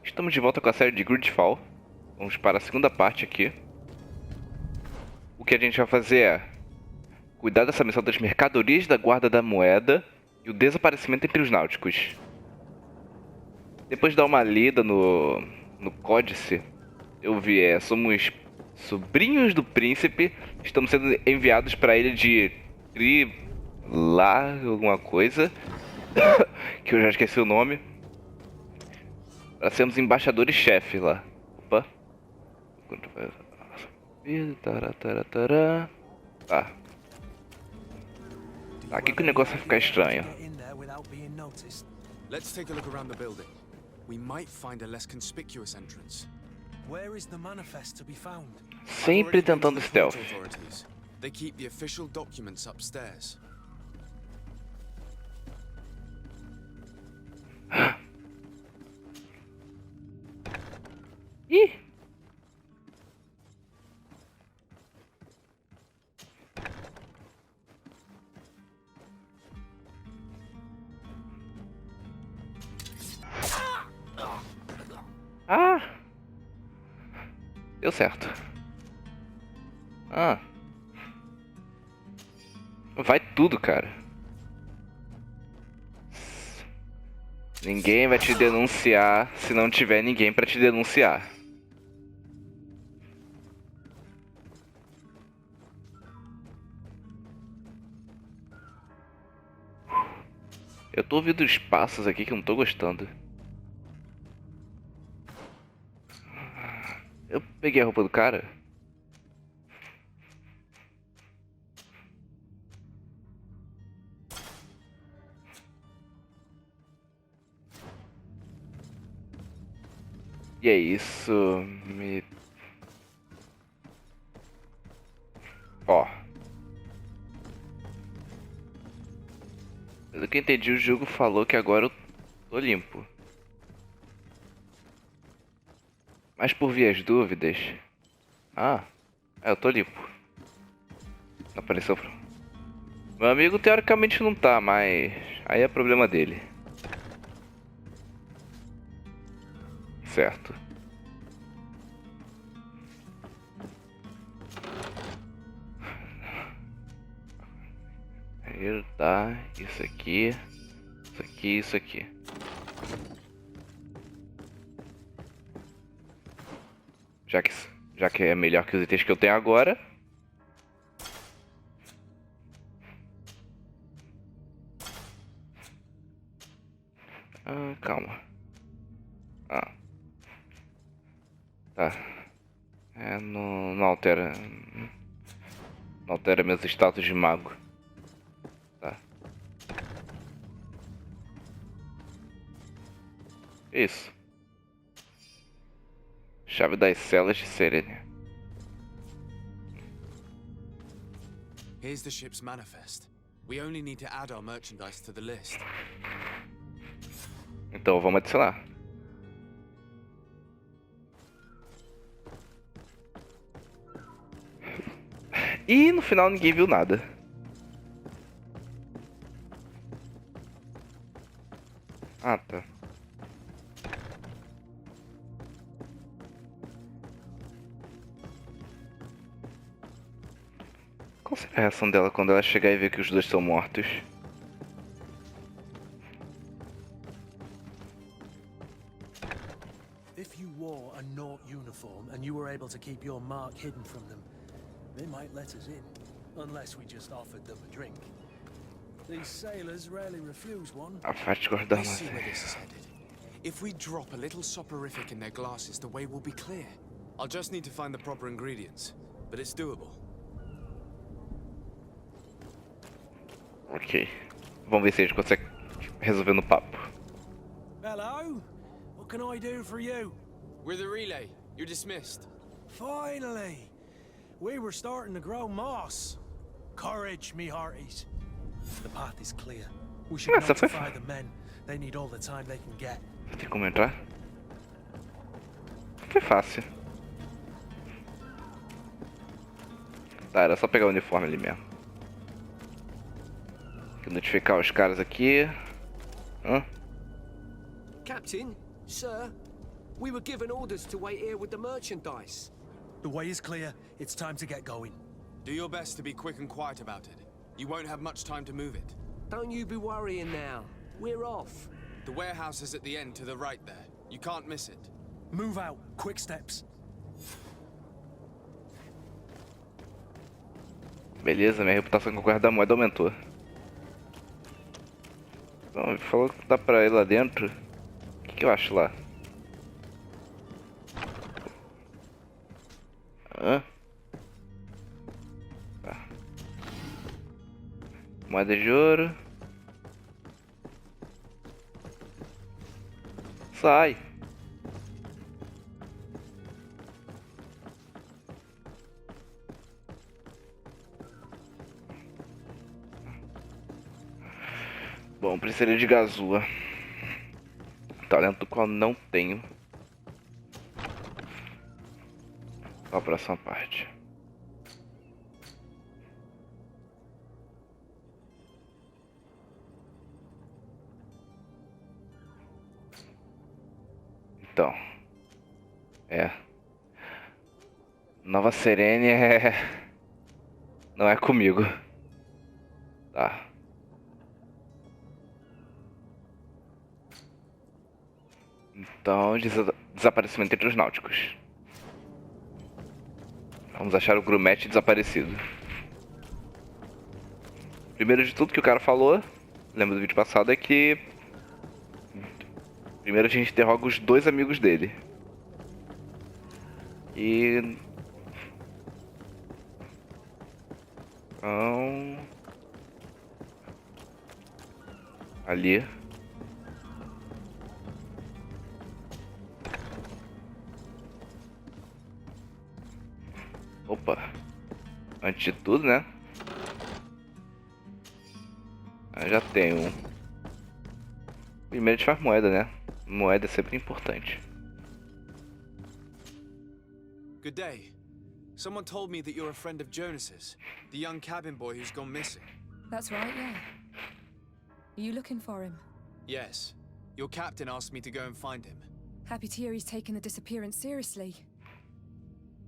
Estamos de volta com a série de GreedFall. Vamos para a segunda parte aqui. O que a gente vai fazer é cuidar dessa missão das Mercadorias da Guarda da Moeda e o Desaparecimento entre os Náuticos. Depois de dar uma lida no códice, eu vi, somos sobrinhos do príncipe, estamos sendo enviados para a ilha de lá alguma coisa, que eu já esqueci o nome, para sermos embaixadores-chefe lá. Opa. Tá. Aqui que o negócio vai ficar estranho. Let's take a look around the building. We might find a less conspicuous entrance. Where is the manifest to be found? Sempre tentando stealth. They keep the official documents upstairs. Ih! Ah! Deu certo. Ah. Vai tudo, cara. Ninguém vai te denunciar se não tiver ninguém pra te denunciar. Eu tô ouvindo os passos aqui que eu não tô gostando. Eu peguei a roupa do cara. E é isso, Ó. Pelo que eu entendi, o jogo falou que agora eu tô limpo. Mas por vias dúvidas... eu tô limpo. Não apareceu... Meu amigo teoricamente não tá, mas... aí é problema dele. Certo. Aí tá, isso aqui, isso aqui, isso aqui. Já que é melhor que os itens que eu tenho agora. Calma. Tá. Não altera. Não altera meus status de mago. Tá. Isso. Chave das celas de Serena. Here's the ship's manifest. We only need to add our merchandise to the list. Então vamos adicionar. E no final ninguém viu nada. Tá. Qual será a reação dela quando ela chegar e ver que os dois são mortos? If you wore a Naut uniform and you were able to keep your mark hidden from them, they might let us in, unless we just offered them a drink. These sailors rarely refuse one. A parte guarda da I see where moeda. this is headed. If we drop a little soporific in their glasses, the way will be clear. I'll just need to find the proper ingredients, but it's doable. Ok. Vamos ver se a gente consegue resolver no papo. Hello? What can I do for you? We're the relay. You're dismissed. Finally! We were starting to grow moss. Courage, me hearties. The path is clear. We should Essa foi... notify the men. They need all the time they can get. Tem como entrar? Foi fácil. Tá, era só pegar o uniforme ali mesmo. Notificar os caras aqui. Captain, sir, We were given orders to wait here with the merchandise. The way is clear. It's time to get going. Do your best to be quick and quiet about it. You won't have much time to move it. Don't you be worrying now. We're off. The warehouse is at the end to the right there. You can't miss it. Move out. Quick steps. Beleza, minha reputação com o Guarda da Moeda aumentou. Então, ele falou que dá pra ir lá dentro. O que eu acho lá? Hã? Tá. Moeda de ouro. Sai. Bom, precisaria de gazua. Talento do qual não tenho. A próxima parte. Então. Nova Serene não é comigo. Tá. Então, desaparecimento entre os Náuticos. Vamos achar o grumete desaparecido. Primeiro de tudo que o cara falou, lembra do vídeo passado, é que primeiro a gente interroga os dois amigos dele. E então, ali. Opa, antes de tudo, né? Eu já tenho um. Primeiro a gente faz moeda, né? Moeda é sempre importante. Good day. Someone told me that you're a friend of Jonas's, the young cabin boy who's gone missing. That's right, yeah. Are you looking for him? Yes. Your captain asked me to go and find him. Happy to hear he's taken the disappearance seriously.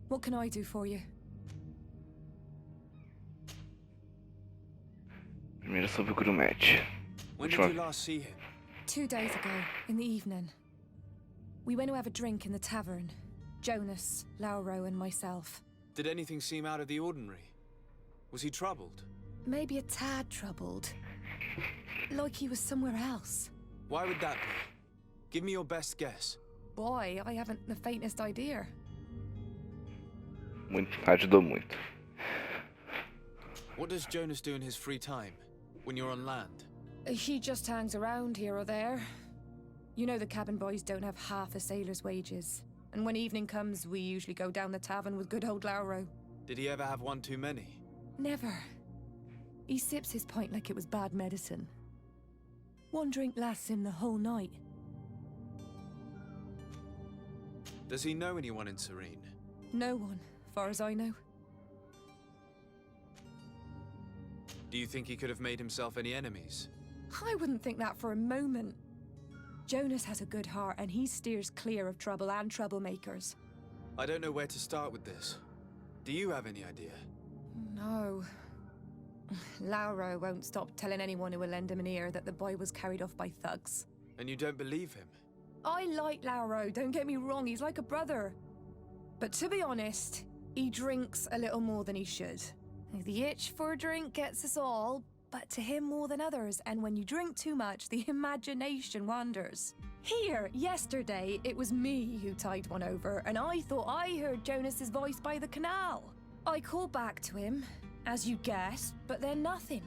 What can I do for you? Primeiro sobre o grumete. When did you last see him? 2 days ago, in the evening. We went to have a drink in the tavern. Jonas, Lauro, and myself. Did anything seem out of the ordinary? Was he troubled? Maybe a tad troubled. Like he was somewhere else. Why would that be? Give me your best guess. Boy, I haven't the faintest idea. Ajudou muito. What does Jonas do in his free time, when you're on land? He just hangs around here or there. You know the cabin boys don't have half a sailor's wages. And when evening comes, we usually go down the tavern with good old Lauro. Did he ever have one too many? Never. He sips his pint like it was bad medicine. One drink lasts him the whole night. Does he know anyone in Serene? No one, far as I know. Do you think he could have made himself any enemies? I wouldn't think that for a moment. Jonas has a good heart and he steers clear of trouble and troublemakers. I don't know where to start with this. Do you have any idea? No. Lauro won't stop telling anyone who will lend him an ear that the boy was carried off by thugs. And you don't believe him? I like Lauro, don't get me wrong, he's like a brother. But to be honest, he drinks a little more than he should. The itch for a drink gets us all, but to him more than others, and when you drink too much, the imagination wanders. Here, yesterday, it was me who tied one over, and I thought I heard Jonas's voice by the canal. I called back to him, as you guessed, but then nothing.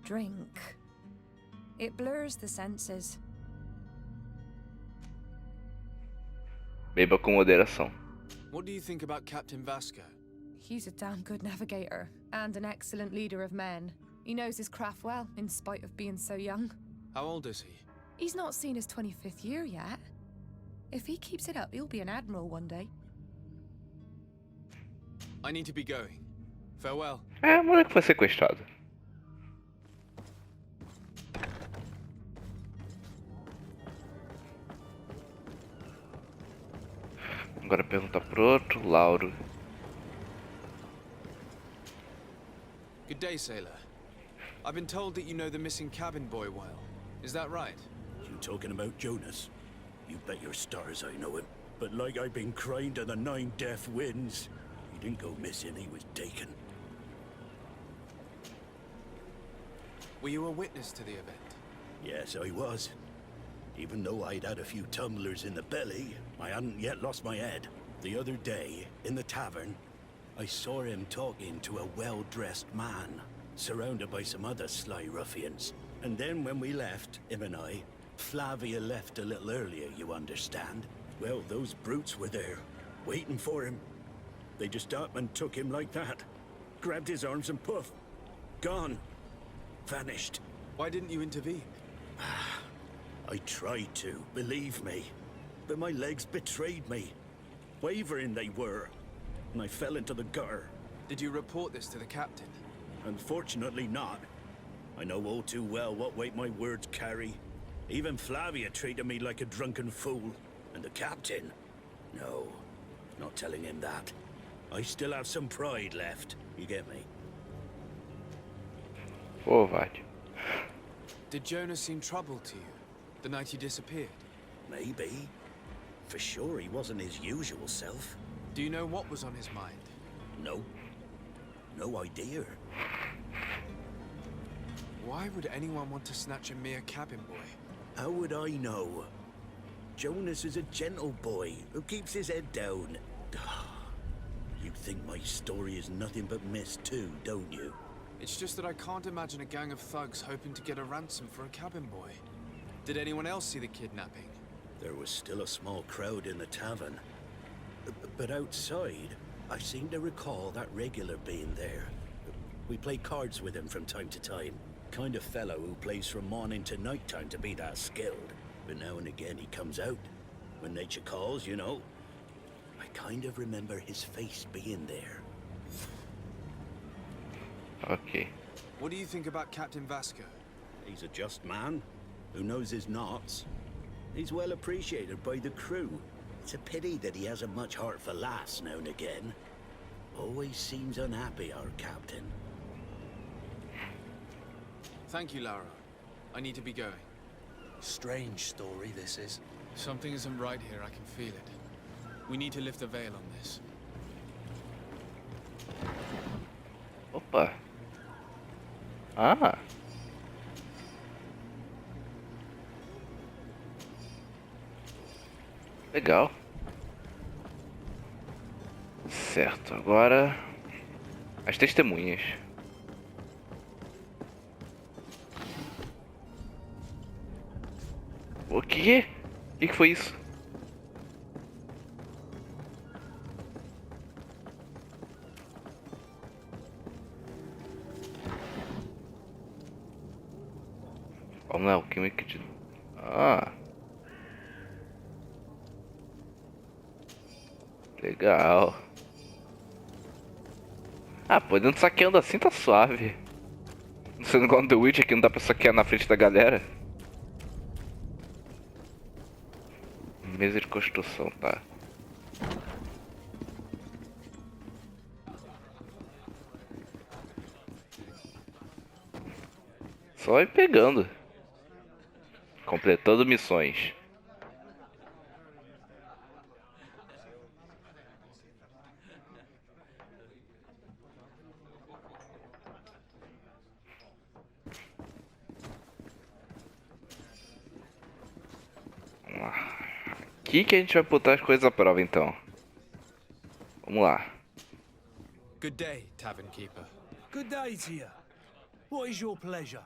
Drink. It blurs the senses. Beba com moderação. What do you think about Captain Vasco? He's a damn good navigator, and an excellent leader of men. He knows his craft well, in spite of being so young. How old is he? He's not seen his 25th year yet. If he keeps it up, he'll be an admiral one day. I need to be going. Farewell. O moleque foi sequestrado. Agora perguntar pro outro, Lauro. Good day, sailor. I've been told that you know the missing cabin boy well. Is that right? You talking about Jonas? You bet your stars I know him. But like I've been crying to the 9 death winds, he didn't go missing, he was taken. Were you a witness to the event? Yes, I was. Even though I'd had a few tumblers in the belly, I hadn't yet lost my head. The other day, in the tavern, I saw him talking to a well-dressed man, surrounded by some other sly ruffians. And then when we left, him and I, Flavia left a little earlier, you understand? Well, those brutes were there, waiting for him. They just up and took him like that. Grabbed his arms and poof. Gone. Vanished. Why didn't you intervene? I tried to, believe me. But my legs betrayed me. Wavering they were. And I fell into the gutter. Did you report this to the captain? Unfortunately not. I know all too well what weight my words carry. Even Flavia treated me like a drunken fool. And the captain? No, not telling him that. I still have some pride left, you get me? Covarde. Did Jonas seem troubled to you, the night he disappeared? Maybe. For sure he wasn't his usual self. Do you know what was on his mind? No. No idea. Why would anyone want to snatch a mere cabin boy? How would I know? Jonas is a gentle boy who keeps his head down. You think my story is nothing but mist too, don't you? It's just that I can't imagine a gang of thugs hoping to get a ransom for a cabin boy. Did anyone else see the kidnapping? There was still a small crowd in the tavern. But outside, I seem to recall that regular being there. We play cards with him from time to time. Kind of fellow who plays from morning to night time to be that skilled. But now and again he comes out. When nature calls, you know. I kind of remember his face being there. Ok. What do you think about Captain Vasco? He's a just man who knows his knots. He's well appreciated by the crew. It's a pity that he hasn't much heart for laughs now and again. Always seems unhappy, our captain. Thank you, Laura. I need to be going. Strange story, this is. Something isn't right here, I can feel it. We need to lift the veil on this. Opa. Ah. Legal. Certo, agora as testemunhas. O quê? O que foi isso? Vamos lá, o que me que... Ah. Legal. Ah, podendo saqueando assim tá suave. Não sendo igual no The Witch aqui, não dá pra saquear na frente da galera. Mesa de construção, tá. Só ir pegando. Completando missões. Vamos lá. Aqui que a gente vai botar as coisas à prova, então. Vamos lá. Good day, Tavern Keeper. Good day to you. What is your pleasure?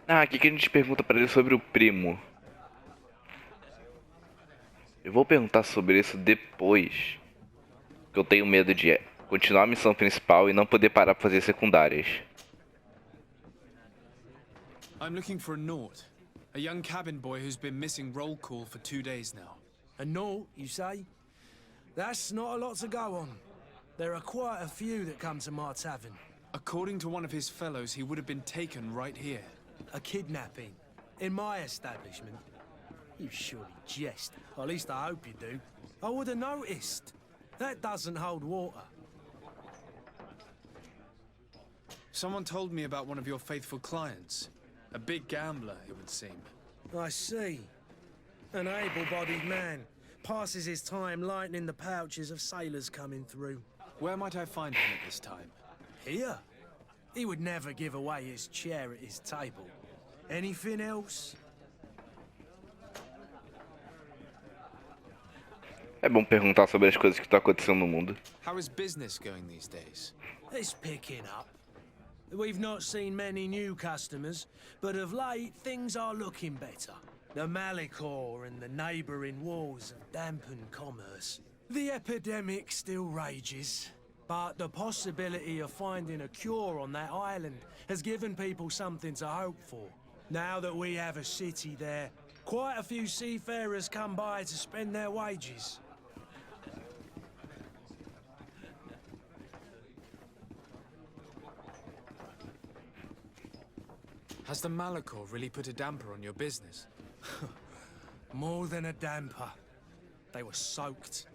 Ah, aqui que a gente pergunta pra ele sobre o primo. Eu vou perguntar sobre isso depois. Porque eu tenho medo de continuar a missão principal e não poder parar pra fazer secundárias. I'm looking for a Naut, a young cabin boy who's been missing roll call for 2 days now. A Naut, you say? That's not a lot to go on. There are quite a few that come to my tavern. According to one of his fellows, he would have been taken right here. A kidnapping. In my establishment. You surely jest. Or at least I hope you do. I would have noticed. That doesn't hold water. Someone told me about one of your faithful clients. A big gambler, it would seem. I see. An able-bodied man. Passes his time lightening the pouches of sailors coming through. Where might I find him at this time? Here? He would never give away his chair at his table. Anything else? É bom perguntar sobre as coisas que estão acontecendo no mundo. How is business going these days? It's picking up. We've not seen many new customers, but of late things are looking better. The Malicor and the neighbouring wars have dampened commerce. The epidemic still rages, but the possibility of finding a cure on that island has given people something to hope for. Now that we have a city there, quite a few seafarers come by to spend their wages. Has the Malicor really put a damper on your business? More than a damper. They were soaked.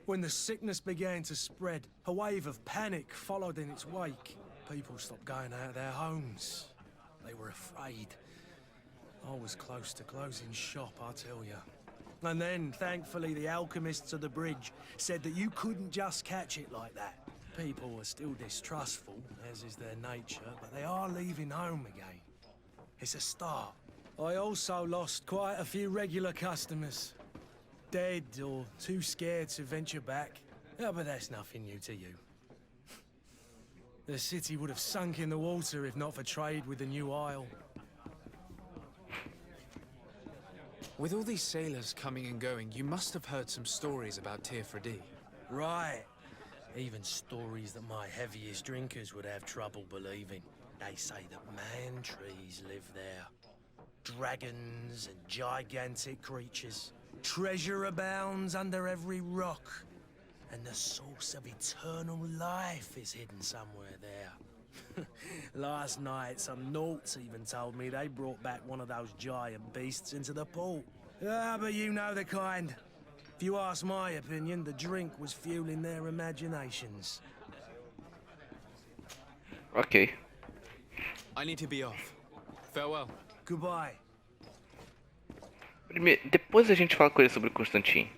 When the sickness began to spread, a wave of panic followed in its wake. People stopped going out of their homes. They were afraid. I was close to closing shop, I tell you. And then, thankfully, the alchemists of the bridge said that you couldn't just catch it like that. People were still distrustful, as is their nature, but they are leaving home again. It's a start. I also lost quite a few regular customers. Dead or too scared to venture back. Yeah, but that's nothing new to you. The city would have sunk in the water if not for trade with the new isle. With all these sailors coming and going, you must have heard some stories about Tir-Freddy. Right. Even stories that my heaviest drinkers would have trouble believing. They say that man-trees live there. Dragons and gigantic creatures. Treasure abounds under every rock. And the source of eternal life is hidden somewhere there. Last night, some Nauts even told me they brought back one of those giant beasts into the port. Ah, but you know the kind. If you ask my opinion, the drink was fueling their imaginations. Ok. I need to be off. Farewell. Goodbye. Depois a gente fala com ele sobre o Constantine.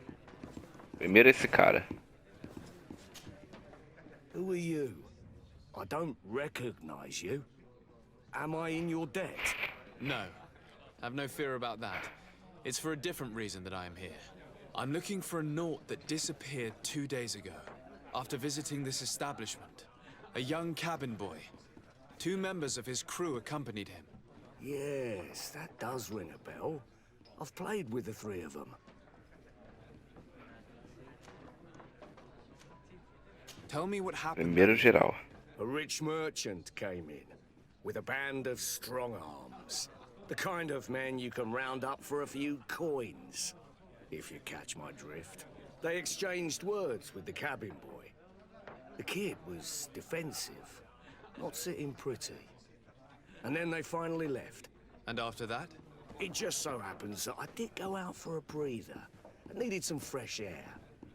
Primeiro esse cara. Who are you? I don't recognize you. Am I in your debt? No. Have no fear about that. It's for a different reason that I am here. I'm looking for a Naut that disappeared 2 days ago, after visiting this establishment. A young cabin boy. 2 members of his crew accompanied him. Yes, that does ring a bell. I've played with the 3 of them. Tell me what happened. Primeiro geral. A rich merchant came in, with a band of strong arms. The kind of men you can round up for a few coins, if you catch my drift. They exchanged words with the cabin boy. The kid was defensive, not sitting pretty. And then they finally left. And after that? It just so happens that I did go out for a breather. I needed some fresh air.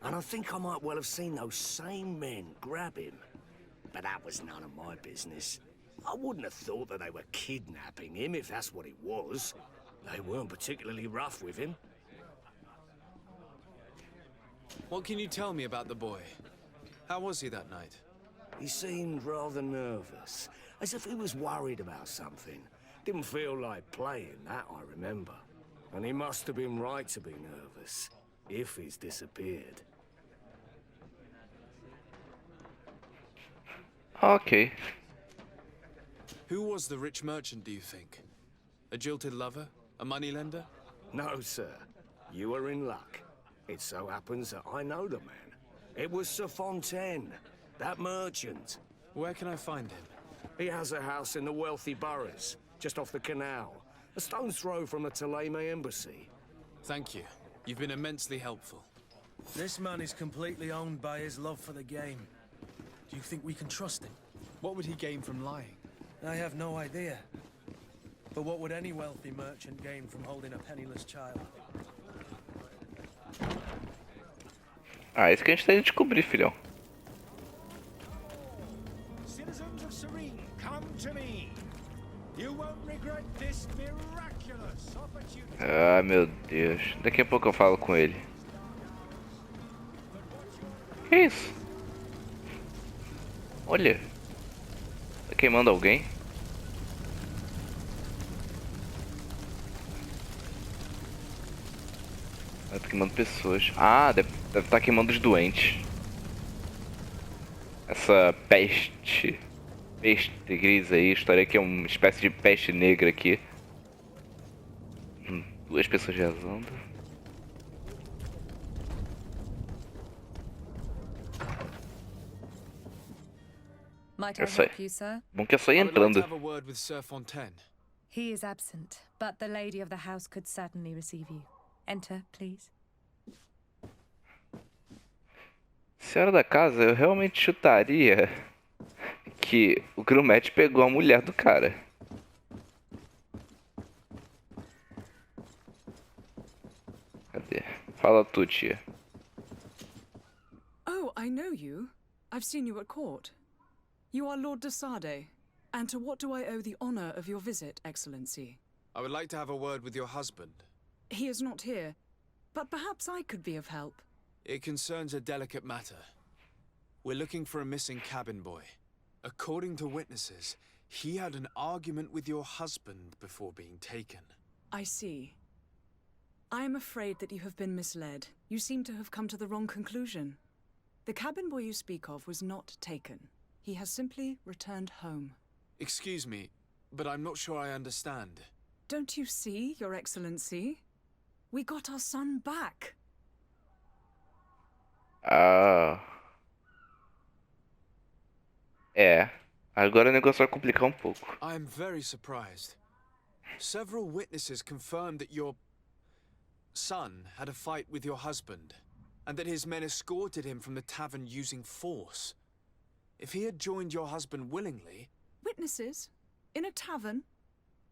And I think I might well have seen those same men grab him. But that was none of my business. I wouldn't have thought that they were kidnapping him, if that's what it was. They weren't particularly rough with him. What can you tell me about the boy? How was he that night? He seemed rather nervous, as if he was worried about something. Didn't feel like playing, that I remember. And he must have been right to be nervous, if he's disappeared. Ok. Who was the rich merchant, do you think? A jilted lover? A moneylender? No, sir. You are in luck. It so happens that I know the man. It was Sir Fontaine, that merchant. Where can I find him? He has a house in the wealthy boroughs, just off the canal. A stone's throw from the Theleme embassy. Thank you. You've been immensely helpful. This man is completely owned by his love for the game. Do you think we can trust him? What would he gain from lying? I have no idea. But what would any wealthy merchant gain from holding a penniless child? Ah, isso que a gente tem que descobrir, filhão. Citizens of Serene, come to me. You won't regret this miraculous opportunity. Ah, meu Deus. Daqui a pouco eu falo com ele. Que isso? Olha. Tá queimando alguém? Tá queimando pessoas. Ah, deve estar queimando os doentes. Essa peste gris aí, história que é uma espécie de peste negra aqui. Duas pessoas rezando. Might I Eu sei. help you, sir? Bom que é só ir I would like entrando. to have a word with Sir Fontaine. He is absent, but the lady of the house could certainly receive you. Enter, please. Senhora da casa, eu realmente chutaria que o grumete pegou a mulher do cara. Cadê? Fala tu, tia. Oh, I know you. I've seen you at court. You are Lord de Sade. And to what do I owe the honor of your visit, Excellency? I would like to have a word with your husband. He is not here, but perhaps I could be of help. It concerns a delicate matter. We're looking for a missing cabin boy. According to witnesses, he had an argument with your husband before being taken. I see. I am afraid that you have been misled. You seem to have come to the wrong conclusion. The cabin boy you speak of was not taken. He has simply returned home. Excuse me, but I'm not sure I understand. Don't you see, Your Excellency? We got our son back. Ah. É. Agora o negócio vai complicar um pouco. I am very surprised. Several witnesses confirmed that your son had a fight with your husband, and that his men escorted him from the tavern using force. If he had joined your husband willingly... Witnesses? In a tavern?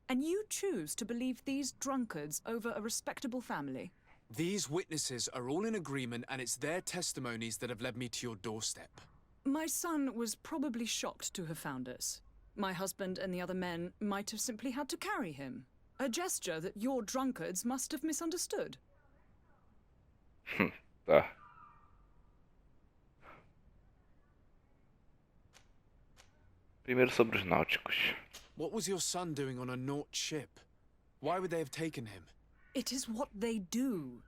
And you choose to believe these drunkards over a respectable family? These witnesses are all in agreement, and it's their testimonies that have led me to your doorstep. My son was probably shocked to have found us. My husband and the other men might have simply had to carry him. A gesture that your drunkards must have misunderstood. Tá. Primeiro sobre os náuticos. What was your son doing on a Naut ship? Why would they have taken him? It is what they do.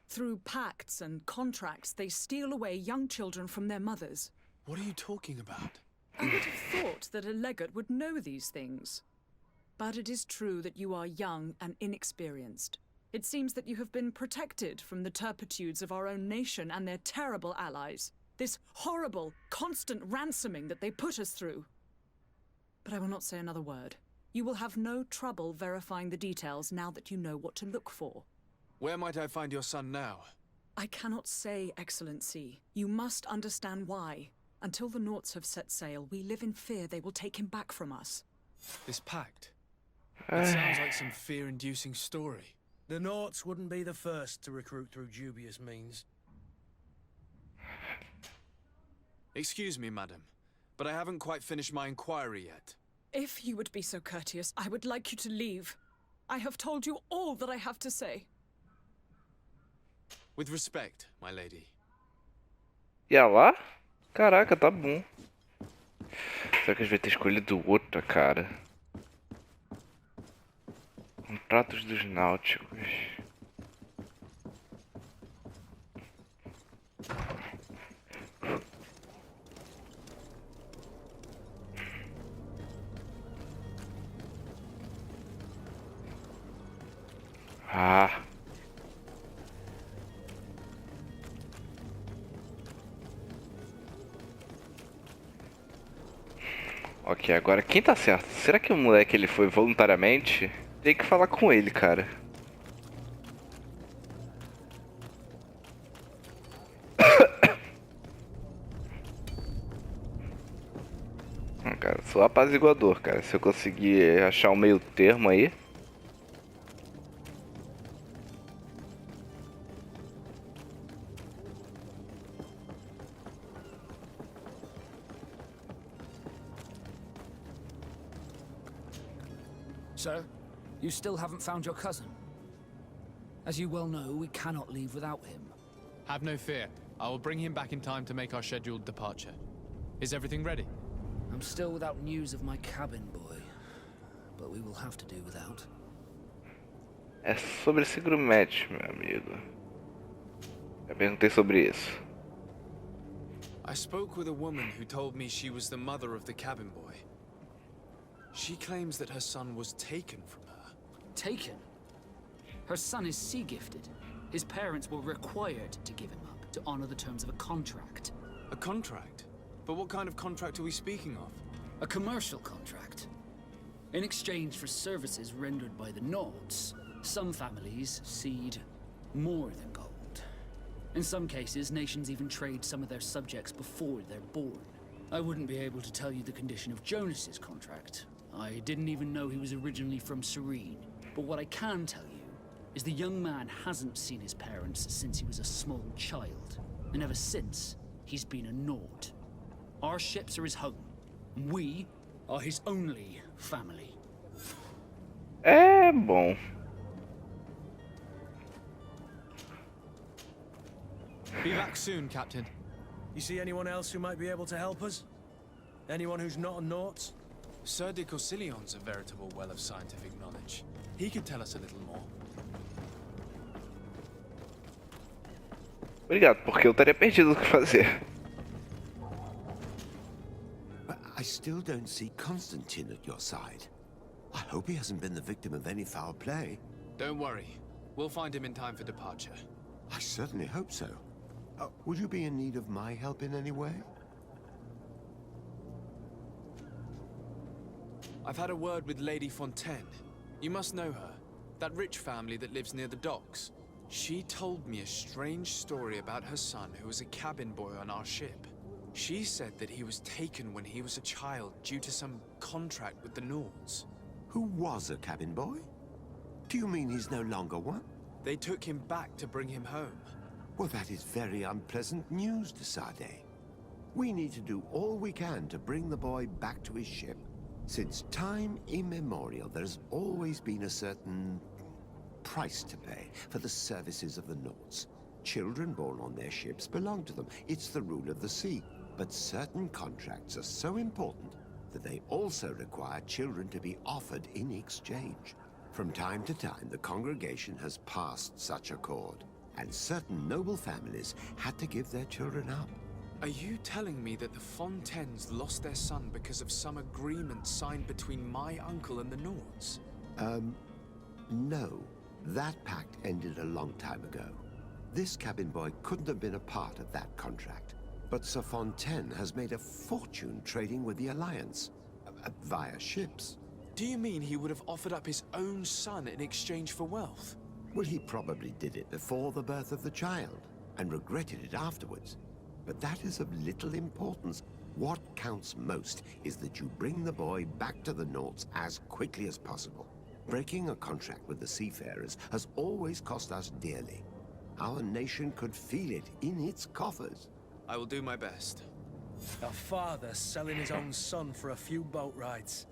Through pacts and contracts, they steal away young children from their mothers. What are you talking about? I would have thought that a legate would know these things. But it is true that you are young and inexperienced. It seems that you have been protected from the turpitudes of our own nation and their terrible allies. This horrible, constant ransoming that they put us through. But I will not say another word. You will have no trouble verifying the details now that you know what to look for. Where might I find your son now? I cannot say, Excellency. You must understand why. Until the Nauts have set sail, we live in fear they will take him back from us. This pact? It sounds like some fear-inducing story. The Nauts wouldn't be the first to recruit through dubious means. Excuse me, madam, but I haven't quite finished my inquiry yet. If you would be so courteous, I would like you to leave. I have told you all that I have to say. With respect, my lady. Ia lá? Caraca, tá bom. Será que a gente vai ter escolhido outra, cara? Contratos dos náuticos. Ah. Ok, agora quem tá certo? Será que o moleque ele foi voluntariamente? Tem que falar com ele, cara. Cara, sou apaziguador, cara. Se eu conseguir achar um meio termo aí. Sir, you still haven't found your cousin. As you well know, we cannot leave without him. Have no fear. I will bring him back in time to make our scheduled departure. Is everything ready? I'm still without news of my cabin boy, but we will have to do without. É sobre seguro match, meu amigo. Eu perguntei sobre isso. I spoke with a woman who told me she was the mother of the cabin boy. She claims that her son was taken from her. Taken? Her son is sea-gifted. His parents were required to give him up to honor the terms of a contract. A contract? But what kind of contract are we speaking of? A commercial contract. In exchange for services rendered by the Nords, some families cede more than gold. In some cases, nations even trade some of their subjects before they're born. I wouldn't be able to tell you the condition of Jonas's contract. I didn't even know he was originally from Serene. But what I can tell you is the young man hasn't seen his parents since he was a small child. And ever since, he's been a Nord. Our ships are his home. And we are his only family. É bom. Be back soon, Captain. You see anyone else who might be able to help us? Anyone who's not a Naut? Sir de Corsillion's a veritable well of scientific knowledge. He could tell us a little more. Obrigado, porque eu estaria perdido o que fazer. I still don't see Constantine at your side. I hope he hasn't been the victim of any foul play. Don't worry. We'll find him in time for departure. I certainly hope so. Would you be in need of my help in any way? I've had a word with Lady Fontaine. You must know her. That rich family that lives near the docks. She told me a strange story about her son who was a cabin boy on our ship. She said that he was taken when he was a child due to some contract with the Nords. Who was a cabin boy? Do you mean he's no longer one? They took him back to bring him home. Well, that is very unpleasant news, de Sade. We need to do all we can to bring the boy back to his ship. Since time immemorial, there's always been a certain price to pay for the services of the Nords. Children born on their ships belong to them. It's the rule of the sea. But certain contracts are so important that they also require children to be offered in exchange. From time to time, the congregation has passed such accord, and certain noble families had to give their children up. Are you telling me that the Fontaines lost their son because of some agreement signed between my uncle and the Nords? No. That pact ended a long time ago. This cabin boy couldn't have been a part of that contract. But Sir Fontaine has made a fortune trading with the Alliance, via ships. Do you mean he would have offered up his own son in exchange for wealth? Well, he probably did it before the birth of the child, and regretted it afterwards. But that is of little importance. What counts most is that you bring the boy back to the Nords as quickly as possible. Breaking a contract with the seafarers has always cost us dearly. Our nation could feel it in its coffers. I will do my best. A father selling his own son for a few boat rides.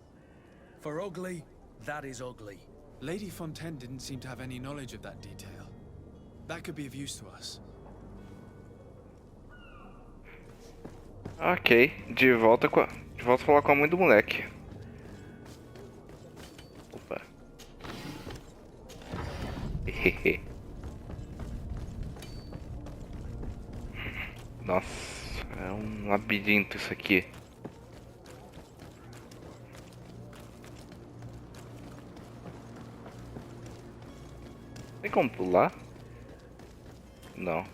For ugly, that is ugly. Lady Fontaine didn't seem to have any knowledge of that detail. That could be of use to us. Ok, de volta a falar com a mãe do moleque. Opa. Hehehe. Nossa, é um labirinto isso aqui. Tem como pular? Não.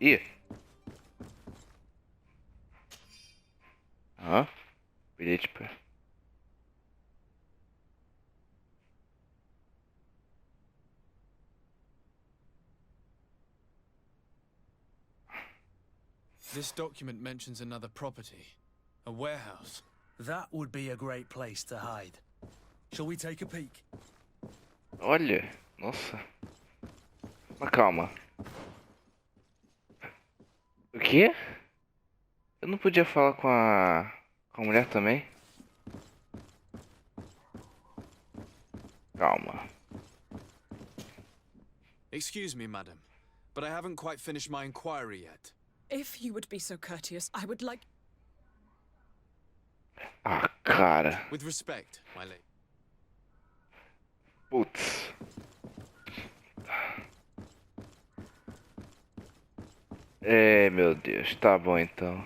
Ih. Hã? Bilhete pra... This document mentions another property. A warehouse. That would be a great place to hide. Shall we take a peek? Olha, nossa. Mas calma. O quê? Eu não podia falar com a mulher também? Calma. Excuse me, madam, but I haven't quite finished my inquiry yet. If you would be so courteous, I would like... Ah, cara. With respect, my lady. Putz. É, meu Deus. Tá bom, então.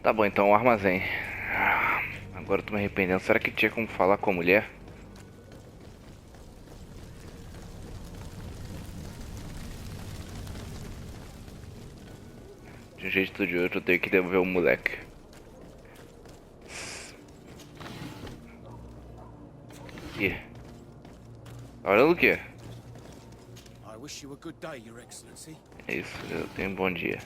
Tá bom, então, o armazém. Agora eu tô me arrependendo. Será que tinha como falar com a mulher? De um jeito ou de outro eu tenho que devolver o moleque. Ih. Tá olhando o quê? I wish you a good day, Your Excellency. É isso, eu tenho um bom dia.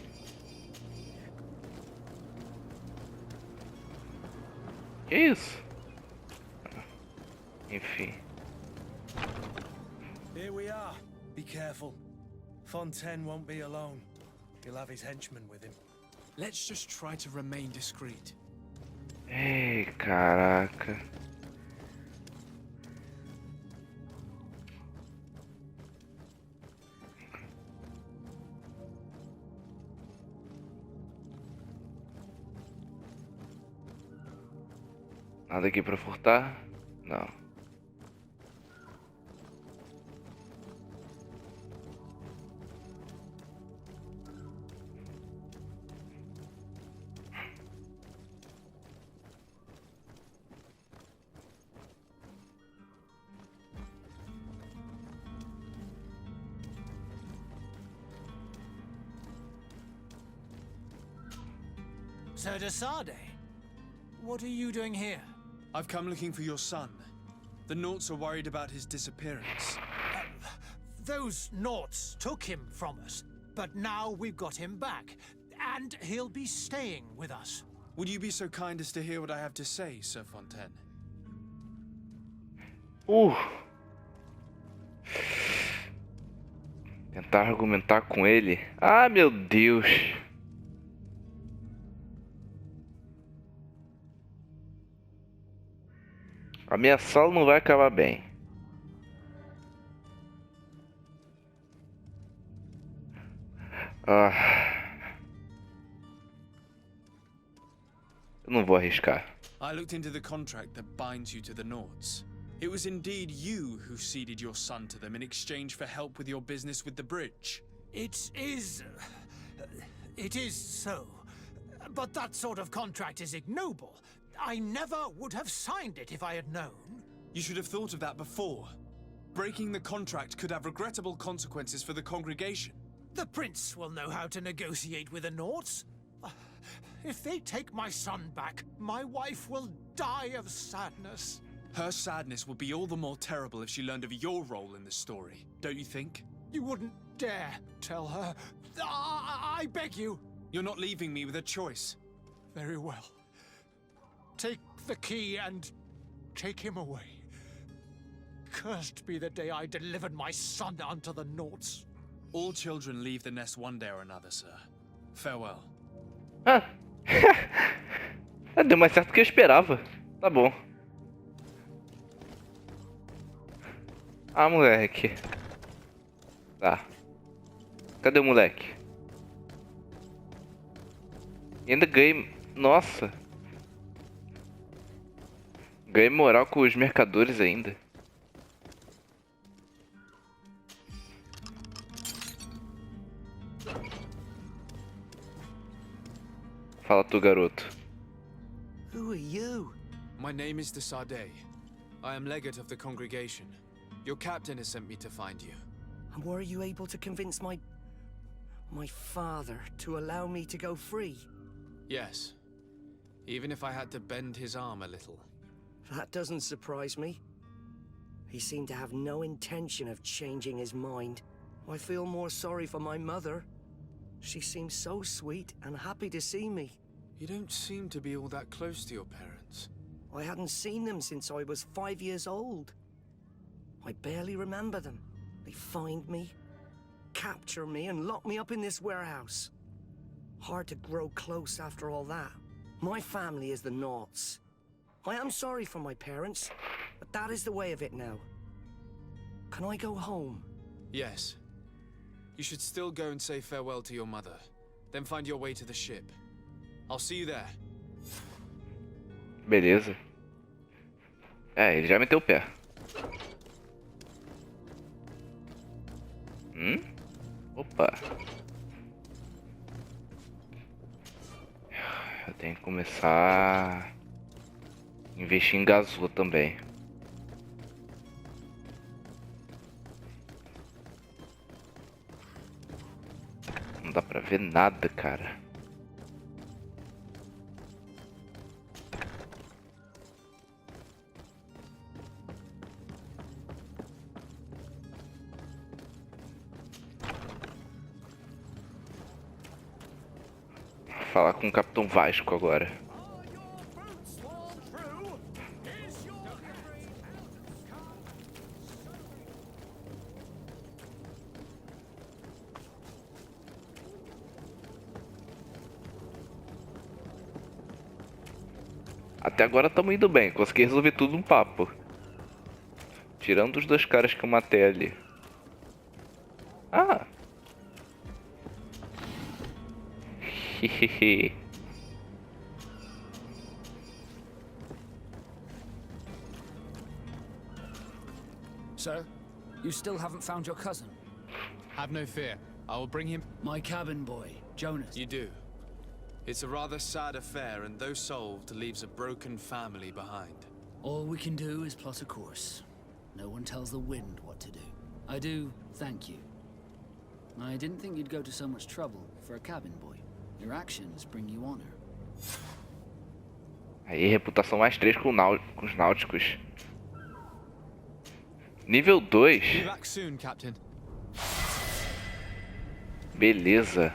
Que isso? Enfim. Here we are. Be careful. Fontaine won't be alone. He'll have his henchmen with him. Let's just try to remain discreet. Ei, caraca. Nada aqui pra furtar? Não. Sir Desade, what are you doing here? I've come looking for your son. The Nauts are worried about his disappearance. Those Nauts took him from us, but now we've got him back, and he'll be staying with us. Would you be so kind as to hear what I have to say, Sir Fontaine? Tentar argumentar com ele. Ah, meu Deus. Ameaçá-lo não vai acabar bem. Eu não vou arriscar. I looked into the contract that binds you to the Nauts. It was indeed you who ceded your son to them in exchange for help with your business with the bridge. It is so. But that sort of contract is ignoble. I never would have signed it if I had known. You should have thought of that before. Breaking the contract could have regrettable consequences for the congregation. The prince will know how to negotiate with the Nauts. If they take my son back, my wife will die of sadness. Her sadness would be all the more terrible if she learned of your role in the story, don't you think? You wouldn't dare tell her. I beg you. You're not leaving me with a choice. Very well. Take the key and take him away. Cursed be the day I delivered my son unto the Nauts. All children leave the nest one day or another, sir. Farewell. Ah. Deu mais certo do que eu esperava. Tá bom. Ah, moleque. Tá. Cadê o moleque? E ainda ganhei... Nossa. Ganhei moral com os mercadores ainda. Fala tu, garoto. Who are you? My name is Desade. I am legate of the congregation. Your captain has sent me to find you. And were you able to convince my father to allow me to go free? Yes. Even if I had to bend his arm a little. That doesn't surprise me. He seemed to have no intention of changing his mind. I feel more sorry for my mother. She seems so sweet and happy to see me. You don't seem to be all that close to your parents. I hadn't seen them since I was 5 years old. I barely remember them. They find me, capture me, and lock me up in this warehouse. Hard to grow close after all that. My family is the Nauts. I am sorry for my parents, but that is the way of it now. Can I go home? Yes. You should still go and say farewell to your mother. Then find your way to the ship. I'll see you there. Beleza. É, ele já meteu o pé. Opa. Eu tenho que começar a investir em gasua também. Não dá pra ver nada, cara. Falar com o Capitão Vasco agora. Até agora estamos indo bem, consegui resolver tudo num papo. Tirando os dois caras que eu matei ali. Ah! Hehehe. Sir, you still haven't found your cousin? Have no fear. I will bring him. My cabin boy, Jonas. You do. It's a rather sad affair, and though solved, leaves a broken family behind. All we can do is plot a course. No one tells the wind what to do. I do thank you. I didn't think you'd go to so much trouble for a cabin boy. Your actions bring you honor. Aí, reputação mais 3 com os náuticos. Nível 2. Be back soon, Captain. Beleza.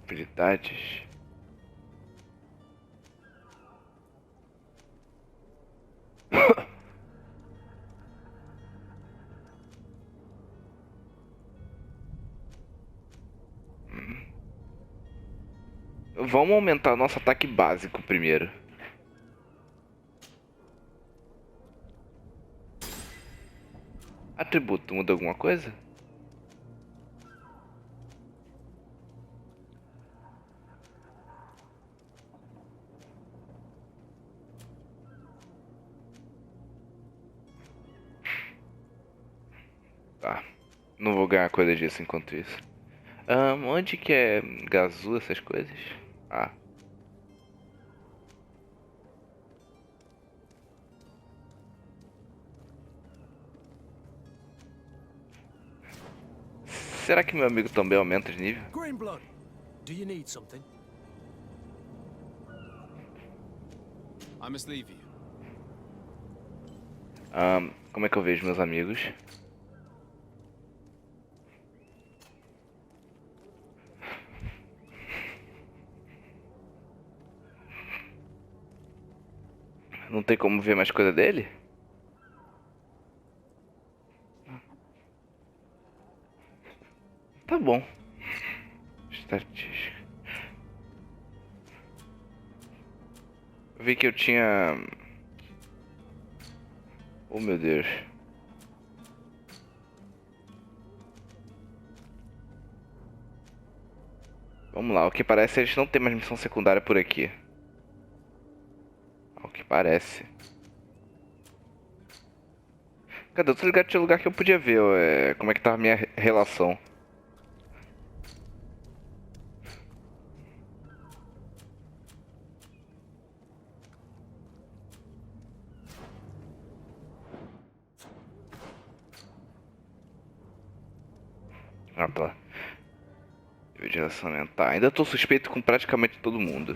Habilidades. Vamos aumentar o nosso ataque básico primeiro. Atributo, muda alguma coisa? Tá. Não vou ganhar coisa disso enquanto isso. Onde que é gazu, essas coisas? Ah. Será que meu amigo também aumenta de nível? Greenblood, do you need something? I must leave you. Como é que eu vejo meus amigos? Não tem como ver mais coisa dele? Tá bom. Estatística. Eu vi que eu tinha... Oh, meu Deus. Vamos lá, o que parece eles não tem mais missão secundária por aqui. Ao que parece. Cadê? Eu tô ligado que tinha lugar que eu podia ver como é que tava a minha relação. Ah, tá. Nível de relacionamento. Tá, ainda tô suspeito com praticamente todo mundo.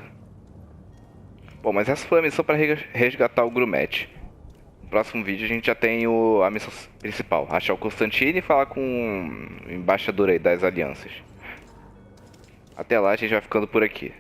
Bom, mas essa foi a missão para resgatar o grumete. próximo vídeo a gente já tem a missão principal. Achar o Constantine e falar com o embaixador aí das alianças. Até lá a gente vai ficando por aqui.